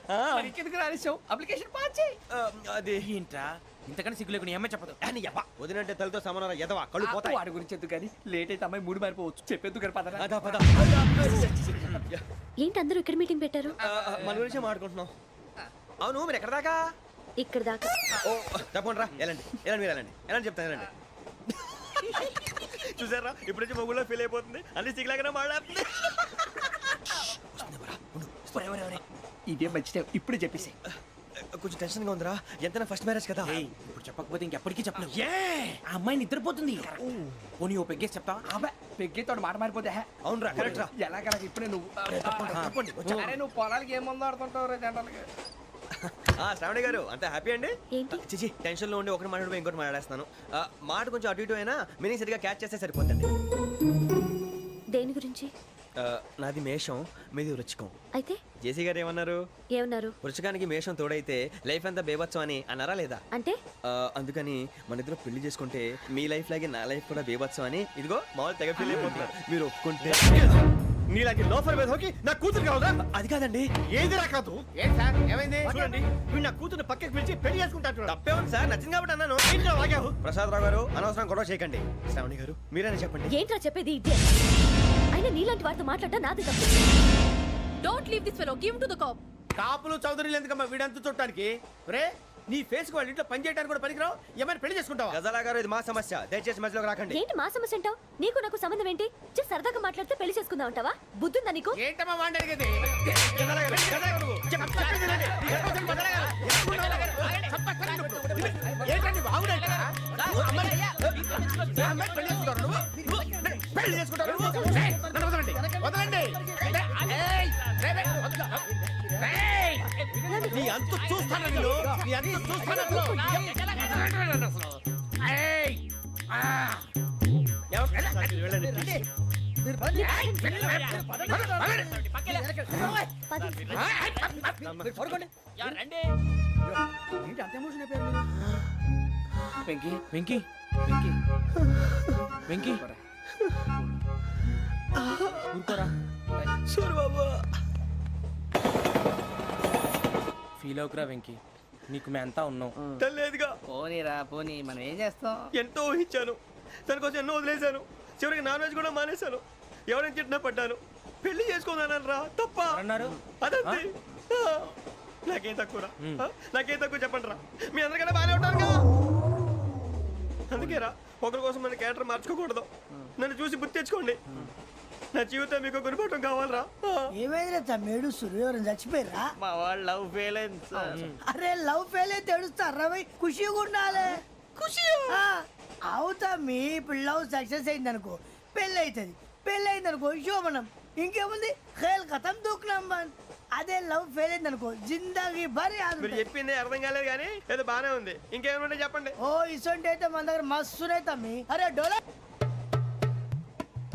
ఎందుకు రాలేసావు? అప్లికేషన్ పాస్ చేయి. అది ఏంట్రా ఇంతకన్నా సిగ్గు లేకుండా ఏమై చెప్పదు. వదినంటే తలతో సమానం ఎదవా, కళ్ళు పోతాయి. వాడి గురించి ఎందుకు కానీ లేట్ అయితే అమ్మాయి మూడు మారిపోవచ్చు. చెప్పేందుకు కానీ పద. అదా పద. ఏంటి అందరూ ఇక్కడ మీటింగ్ పెట్టారు? మన గురించి మాట్లాడుకుంటున్నాం. అవును మీరు ఎక్కడ దాకా? ఇక్కడ దాకా. ఓ తప్పకుండా రా, వెళ్ళండి వెళ్ళండి, మీరు వెళ్ళండి వెళ్ళండి, చెప్తాను వెళ్ళండి. చూసారా ఇప్పుడు నుంచి మొగుల్లో ఫీల్ అయిపోతుంది, అన్ని సిగ్లాగానే మాట్లాడుతుంది. ఇదే మంచి టైం, ఇప్పుడు చెప్పేసి. కొంచెం టెన్షన్ గా ఉందిరా, ఎంతైనా ఫస్ట్ మ్యారేజ్ కదా. ఇప్పుడు చెప్పకపోతే ఇంకెప్పటికీ చెప్పలేవు. ఆ అమ్మాయి నిద్రపోతుంది. పోనీ ఓ పెగ్గేసి చెప్తావా? అబ్బా పెగ్గేతో మాట మారిపోతే. అవునరా కరెక్ట్ రా. ఎలాగలా ఇప్పుడే నువ్వు అరే నువ్వు పొలాలకి ఏం మందు ఆడుతుంటావు రే జనరల్గా. శ్రావణి గారు అంత హ్యాపీ అండి? ఏంటి? చిచి టెన్షన్ లో ఉండి ఒకటి మాట్లాడిపోయి ఇంకోటి మాట్లాడేస్తాను. మాట కొంచెం అటు ఇటు అయినా మీనింగ్ సరిగా క్యాచ్ చేస్తే సరిపోతుంది. దేని గురించి? నాది మేషం, మీది వృచ్చికం. అయితే జేసీ గారు ఏమన్నారు? ఏమన్నారు? వృచ్చికానికి మేషం తోడైతే లైఫ్ అంతా బేబత్సం అని అన్నారా లేదా? అంటే అందుకని మన ఇద్దరు పెళ్లి చేసుకుంటే మీ లైఫ్ లాగే నా లైఫ్ కూడా బేబత్సం అని ఇదిగో మామూలు తెగ ఫీల్ అయిపోతున్నారు. మీరు ఒప్పుకుంటే నీలాంటి లోఫర్ మీద హోకి నా కూతురు కావదా? అది కాదండి. ఏది రా కాదు. ఏంటి సార్ ఏమైంది? చూడండి వీడు నా కూతురు పక్కకి పిలిచి పెళ్లి చేసుకుంటాడు. తప్పే ఉంది సార్, నచ్చింది కాబట్టి అన్నాను. ఆగావు. ప్రసాద్ రావు గారు అనవసరం గొడవ చేయకండి. శ్రావణి గారు మీరైనా చెప్పండి. ఏంట్రా చెప్పేది? ఇదే అయినా నీలాంటి వారితో మాట్లాడటం నాది తప్పు. Don't leave this fellow. Give him to the cop. కాపులు చౌదరులు ఎందుకమ్మా వీడంతా చుట్టానికి? రే నీ ఫేస్ కి వాళ్ళ ఇంట్లో పని చేయడానికి కూడా పనికిరావు. ఏమైనా పెళ్లి చేసుకుంటావా? గజాలా గారు ఇది మా సమస్య, దయచేసి మధ్యలోకి రాకండి. ఏంటి మా సమస్య అంటావు? నీకు నాకు సంబంధం ఏంటి? జస్ట్ సరదాగా మాట్లాడితే పెళ్లి చేసుకుందాం అంటావా? బుద్ధుందా నీకు? ఏంటమ్మా వాడిని అడిగేది? ఏంటండి బాగుండేట? పెళ్లి చేసుకుంటారు నువ్వు? పెళ్లి చేసుకుంటారు నువ్వు? ఏయ్, నన్ను వదలండి, వదలండి. ఏయ్, ఏయ్, నీ అంతు చూస్తాను నేను, నీ అంతు చూస్తాను అసలు. ఏయ్, ఆ. ఏంటి అంత ఎమోషన్ అయిపోయారు మీరు? వెంకీ వెంకీ వెంకీ వెంకీ ఊరుకోరా. ఫీల్ అవుకురా వెంకీ, నీకు మేమంతా ఉన్నాం. తెలియదుగా, పోనీరా పోనీ, మనం ఏం చేస్తాం? ఎంతో ఊహించాను, దానికోసం ఎన్నో వదిలేశాను. చివరికి నాన్ వెజ్ కూడా మానేశాను. ఎవరైనా తిట్టినా పడ్డాను. పెళ్లి చేసుకుందానని రా తప్ప అన్నారు అదంతే. నాకేం తక్కువ నాకేం తక్కువ చెప్పండి రా. మీ అందరికన్నా బాగానే ఉంటారు కదా. అందుకే రా, ఒకరి కోసం మన క్యారెక్టర్ మార్చుకోకూడదు. నన్ను చూసి గుర్తు తెచ్చుకోండి. నా జీవితం మీకు గురిపటం కావాలరా. ఏమైందిరా తమ్మేడు సురు ఎవరైనా చచ్చిపోయిరా? మా వాళ్ళు లవ్ ఫెయిల్ అయింది సార్. అరే లవ్ ఫెయిల్ అయితే ఏడుస్తారా భయ్? ఖుషిగా ఉండాలి. ఖుషి అవుతా మీ ఇప్పుడు లవ్ సక్సెస్ అయింది అనుకో పెళ్ళి అవుతుంది. పెళ్ళి అయింది అనుకో శోభనం. ఇంకేముంది ఖేల్ కథం దూకునాం బాన్. అదే లవ్ ఫెయిల్ అయింది అనుకో జిందాగీ భారీ మీరు చెప్పింది అర్థం కాలేదు కానీ ఏదో బానే ఉంది. ఇంకేమైనా చెప్పండి. ఓ ఇసొంటి అయితే మన దగ్గర మస్తునే తమ్మి. అరే డోలా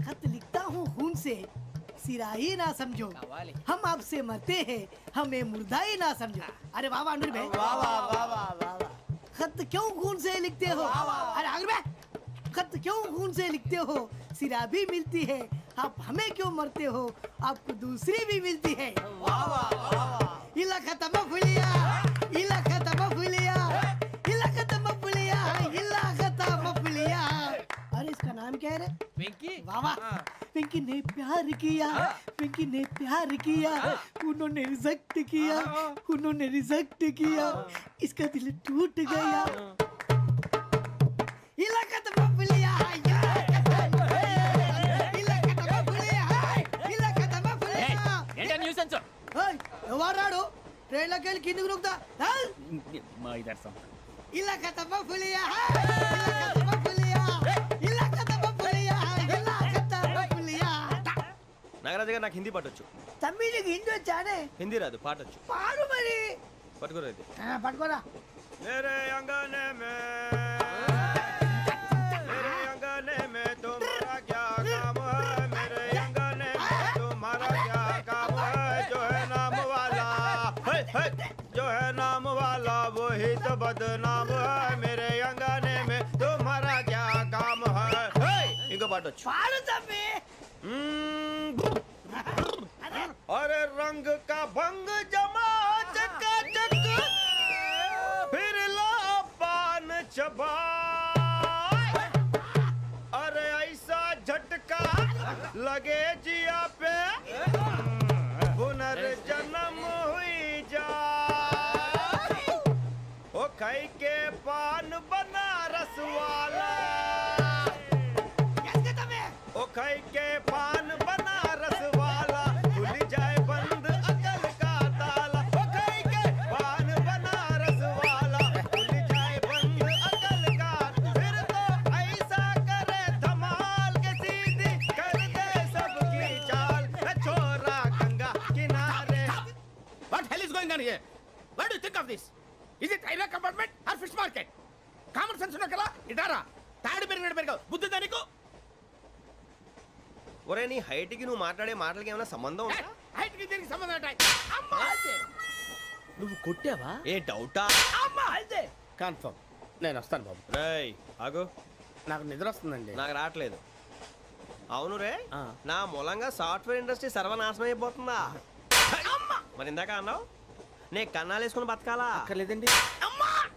खत लिखता हूँ खून से सिरा ही ना समझो हम आपसे मरते हैं हमें मुर्दा ही ना समझो. अरे वाह वाह अनुर भाई वाह वाह वाह वाह वाह. खत क्यों खून से लिखते हो? अरे अनुर भाई खत क्यों खून से लिखते हो? सिरा भी मिलती है आप हमें क्यों मरते हो? आपको दूसरी भी मिलती है. वाह वाह वाह. इला खत्म फुलिया इला खत्म फुलिया इला खत्म फुलिया इला खत्म फुलिया. अरे इसका नाम क्या है रे? వెంకీ वाह पिंकी ने प्यार किया. पिंकी ने प्यार किया. उन्होंने रिजेक्ट किया. उन्होंने रिजेक्ट किया. इसका दिल टूट गया. इलाका तो बबलिया ఏంటా న్యూసెన్స్? ఎవరాడు ట్రైన్లోకి వెళ్ళి కిందికి నొక్కుతా. మా ఇదర్శం ఇలాకా తప్ప పులియా ఇలాకా తప్ప పులియా ఇలాకా తప్ప పులియా ఇలాకా తప్ప పులియా. నాగరాజు గారు నాకు హిందీ పాటొచ్చు. తమ్మి నీకు హిందీ వచ్చానే? హిందీ రాదు, పాటొచ్చు. పాడు మరి. పట్టుకోలేదు. పట్టుకోరా. मेरे अंगने में तुम्हारा क्या काम है? मेरे अंगने में तुम्हारा क्या काम है? जो है नाम वाला जो है नाम वाला वही तो बदनाम है. मेरे अंगने में तुम्हारा क्या काम है? इनको बाटो పాడు తమ్మి. अरे रंग का भंग जमा चकाचक फिर ला पान चबा. अरे ऐसा झटका लगे जिया पे पुनर्जन्म हुई जा. ओ खाई के पान बनारस वाला ओ खाई के पान बनारस वाला खुल जाए बंद अकल का ताला. ओ खाई के पान बनारस वाला खुल जाए बंद अकल का. फिर तो ऐसा करे धमाल के सीधी कर दे सबकी चाल. छोरा गंगा किनारे. What hell is going on here? What do you think of this? Is it railway compartment or fish market? Common sense ఉన్న కదా ఇటారా. తాడు పెరిగావు బుద్ధి దానికి. ఒరే నీ హైట్ కి నువ్వు మాట్లాడే మాటలకి ఏమైనా సంబంధం ఉందా? హైట్ కి దీనికి సంబంధం ఉంటాయి. అమ్మా అయితే నువ్వు కొట్టావా? ఏ డౌటా? అమ్మా అయితే కన్ఫర్మ్. నేను వస్తాను బాబు. రేయ్ ఆగు, నాకు నిద్ర వస్తుందండి. నాకు రావట్లేదు. అవును రే, నా మూలంగా సాఫ్ట్వేర్ ఇండస్ట్రీ సర్వనాశనం అయిపోతుందా? మరి ఇందాక అన్నావు నే కన్నాలు వేసుకుని బతకాలా? అక్కర్లేదండి.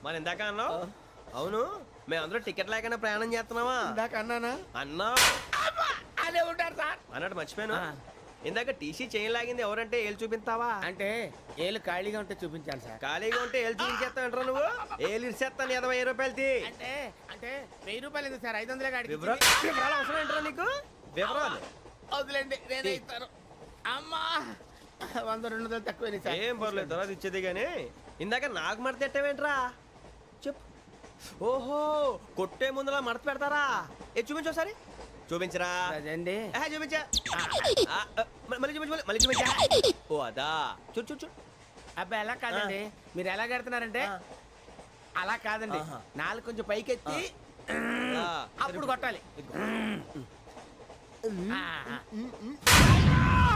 మరి ఇందాక అన్నావు అవును మేమందరూ టికెట్ లేకుండా ప్రయాణం చేస్తున్నావా? ఇందాక అన్నానా? అన్నావు అదే ఉంటారు సార్ అన్నట్టు మర్చిపోయాను. ఇందాక టీసీ చేయి లాగింది ఎవరంటే ఏళ్ళు చూపిస్తావా? అంటే ఏళ్ళు ఖాళీగా ఉంటే చూపించాలి సార్. ఖాళీగా ఉంటే ఏళ్ళు చూపించేస్తావు అంటారా నువ్వు? ఏళ్ళు ఇచ్చేస్తాను 20 రూపాయలు తీ. అంటే అంటే 1000 రూపాయలు ఎందుకు సార్? 500 కాడికి వివరాలు అవసరం ఏంటరా నీకు? వివరాలు వదిలేండి, నేనే ఇస్తాను. అమ్మా 100-200 తక్కువ సార్. ఏం పర్లేదు, తర్వాత ఇచ్చేది కానీ ఇందాక నాకు మడత పెట్టావేంట్రా? చెప్పు. ఓహో, కొట్టే ముందులా మడత పెడతారా? ఏ చూపించు ఒకసారి. చూపించరా? అదండి. చూపించా. మళ్ళీ చూపించు, మళ్ళీ చూపించా. ఓ అదా, చూడు చూడు చూడు. అబ్బాయి ఎలా కాదండి, మీరు ఎలా కడుతున్నారంటే అలా కాదండి. నాలుగు కొంచెం పైకెత్తి అప్పుడు కొట్టాలి.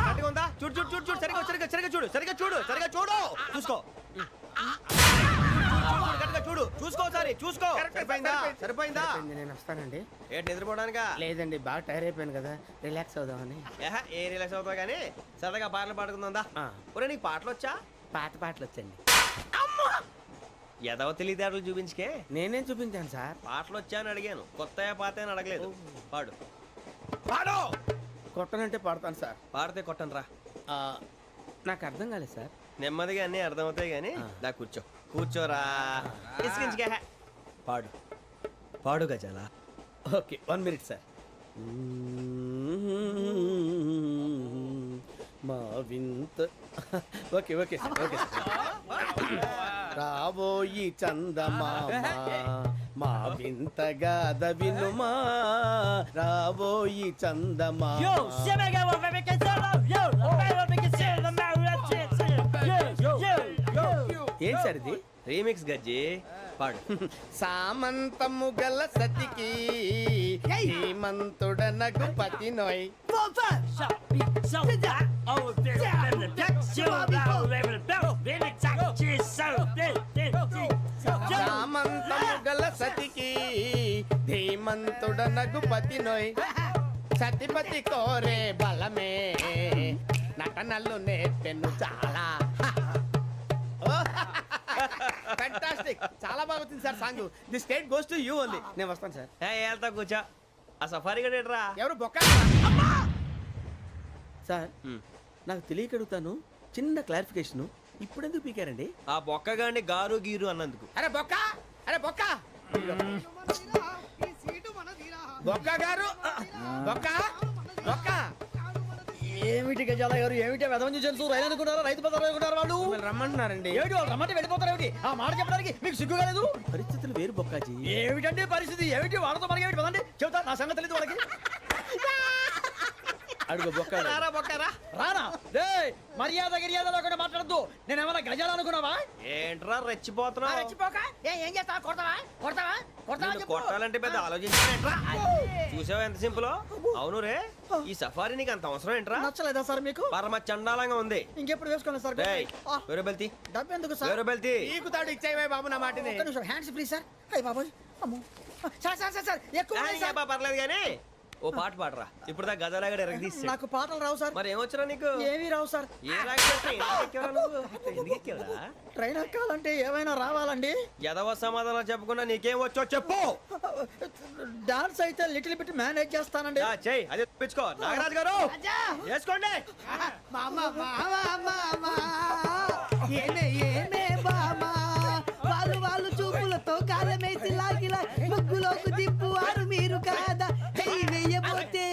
కరెక్ట్గా ఉందా? చూడు చూడు చూడు చూడు, సరిగా సరిగా సరిగా చూడు, సరిగా చూడు, సరిగా చూడు, చూసుకో. కరెక్ట్గా చూడు, చూసుకో ఒకసారి, చూసుకో. సరిపోయిందా? సరిపోయిందా? నేను వస్తానండి. ఏంటి నిద్రపోవడానికా? లేదండి, బాగా టైర్ అయిపోయాను కదా, రిలాక్స్ అవుదామని. ఏ రిలాక్స్ అవుతావు కానీ సరదాగా పాటలు పాడుకుందా? ఒరే నీకు పాటలు వచ్చా? పాటలు వచ్చండి. ఎదవ తెలివితేటలు చూపించుకే. నేనేం చూపించాను సార్? పాటలు వచ్చా అని అడిగాను, కొత్త పాత అని అడగలేదు. పాడు పాడు. కొట్టనంటే పాడతాను సార్. పాడితే కొట్టను రా. నాకు అర్థం కాలేదు సార్. నెమ్మదిగా అన్నీ అర్థమవుతాయి కానీ దా కూర్చో. కూర్చోరా. ఇసుకించుకే. పాడు పాడు గజాల. Okay, 1 minute sir. మా వింత. Okay okay sir, okay sir. రాబోయి చందమామ మా వింత గాథ వినుమా, రాబోయి చందమామ. ఏం సార్ ఇది? రీమిక్స్ గజ్జి. పాడు. సామంతము గల సతికి హేమంతుడనగు పతి నోయ్. సామంతము గల సతికి ధీమంతుడనగు పతి నోయ్. సతిపతి కోరే బలమే నటనలు నేర్పెను చాలా. ఫ్యాంటాస్టిక్, చాలా బాగా వచ్చింది sir song. The state goes to you only. నేను వస్తాను సార్. వెళ్తా కూర్చో. ఆ సఫారీ గడేట్రా. ఎవరు బొక్క సార్? నాకు తెలియక అడుగుతాను, చిన్న క్లారిఫికేషన్. ఇప్పుడు ఎందుకు పీకారండి? ఆ బొక్కగాండి గారు గీరు అన్నందుకు. అరే బొక్క, అరే బొక్క, బొక్క గారు, బొక్క బొక్క. ఏమిటి గజాల గారు, ఏమిటి వెదవం చూసాను రైలు అనుకున్నారా? రైతు బజార్ అనుకున్నారు వాళ్ళు. రమ్మంటున్నారండి. ఏమిటి వాళ్ళు రమ్మంటే వెళ్ళిపోతారు? ఏమిటి ఆ మాట చెప్పడానికి మీకు సిగ్గు కాలేదు? పరిస్థితులు వేరు బొక్కాజీ. ఏమిటంటే పరిస్థితి? ఏమిటి వాళ్ళతో మనకి ఏమిటి పదండి చెబుతా, నా సంగతి తెలియదు వాళ్ళకి. అడుగు బొక్క. రారా బొక్కరా. రానా? రే మర్యాద గిర్యాద లేకుండా మాట్లాడద్దు. నేను ఏమన్నా గజాలు అనుకున్నావా? ఏంట్రా రెచ్చిపోతున్నా? రెచ్చిపోక ఏం చేస్తావా? కొడతావా కొడతావా కొడతావా? కొట్టాలంటే పెద్ద ఆలోచించానేట్రా. చూసావా ఎంత సింపుల్? అవును రే, ఈ సఫారీ నీకు అంత అవసరం ఏంట్రా? నచ్చలేదా సార్ మీకు? పరమ చండాలంగా ఉంది. ఇంకెప్పుడు వేసుకోండి సార్. వేరే బెల్తి, డబ్బు ఎందుకు సార్? వేరే బెల్తి. నీకు తాడు ఇచ్చాయి బాబు నా మాటని. Hands free sir. అయ్యి బాబోయ్, అమ్మో. సార్ సార్ సార్ సార్ ఎక్కువ ఉన్నాయి సార్. పర్లేదు కానీ ఓ పాట పాడరా. ఇప్పుడు దా గదలాగడ ఎరగదీసి. నాకు పాటలు రావు సార్. మరి ఏమొచ్చరా నీకు? ఏమీ రావు సార్. ఏ రాకెవరా? ట్రైన్ ఎక్కాలంటే ఏమైనా రావాలండి. ఎదవ సమాధానం చెప్పకుండా నీకేం వచ్చో చెప్పు. డాన్స్ అయితే లిటిల్ బిట్ మేనేజ్ చేస్తానండి. చెయ్యి, అదే తెప్పించుకో. నాగరాజు గారు వేసుకోండి. ఏమే ఏమే బామా, వాళ్ళు చూపులతో కాలమేసి లాగిలా ముగ్గులోకి దిప్పువారు మీరు కాదా? చెయ్యి వెయ్యబోతే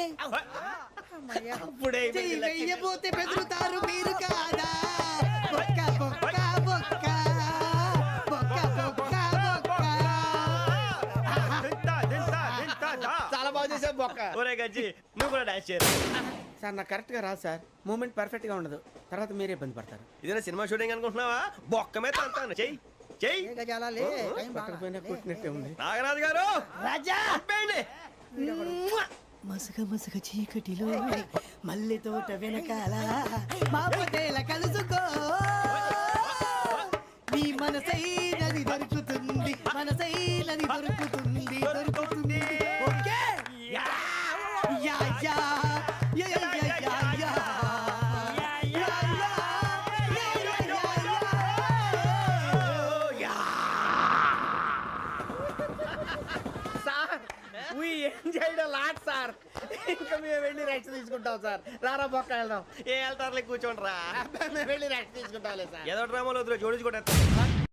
చెయ్యి వెయ్యబోతే బెదురుతారు మీరు కాదా? బొక్క బొక్క బొక్క బొక్క బొక్క బొక్క. చాలా బాగా చేసావు బొక్క. ఒరే గజ్జి, నువ్వు కూడా డాన్స్ చేయరు. సార్ నాకు కరెక్ట్ గా రాదు సార్. మూమెంట్ పర్ఫెక్ట్ గా ఉండదు, తర్వాత మీరే ఇబ్బంది పడతారు. ఇదేనా సినిమా షూటింగ్ అనుకుంటున్నావా? బొక్క మీద తంతాను. చెయ్యి చెయ్యి. పట్టకపోయినా కొట్టినట్టే ఉంది. నాగరాజు గారు రాజా చెప్పండి. మసగ మసగ చీకటిలో మల్లె తోట వెనకాల మా పటేల కలుసుకో, నీ మనసైనది దొరుకుతుంది, మనసైనది దొరుకుతుంది, దొరుకుతుంది. Okay yeah yeah yeah yeah yeah yeah yeah. Sir enjoyed lot sir. ఇంకా మేము వెళ్ళి రెస్ట్ తీసుకుంటాం సార్. రారా బొక్క వెళ్దాం. ఏ వెళ్తారులే కూర్చోండి రా. మేము వెళ్ళి రెస్ట్ తీసుకుంటాంలే సార్. ఏదో డ్రామాలో వద్దు జోడించుకుంటా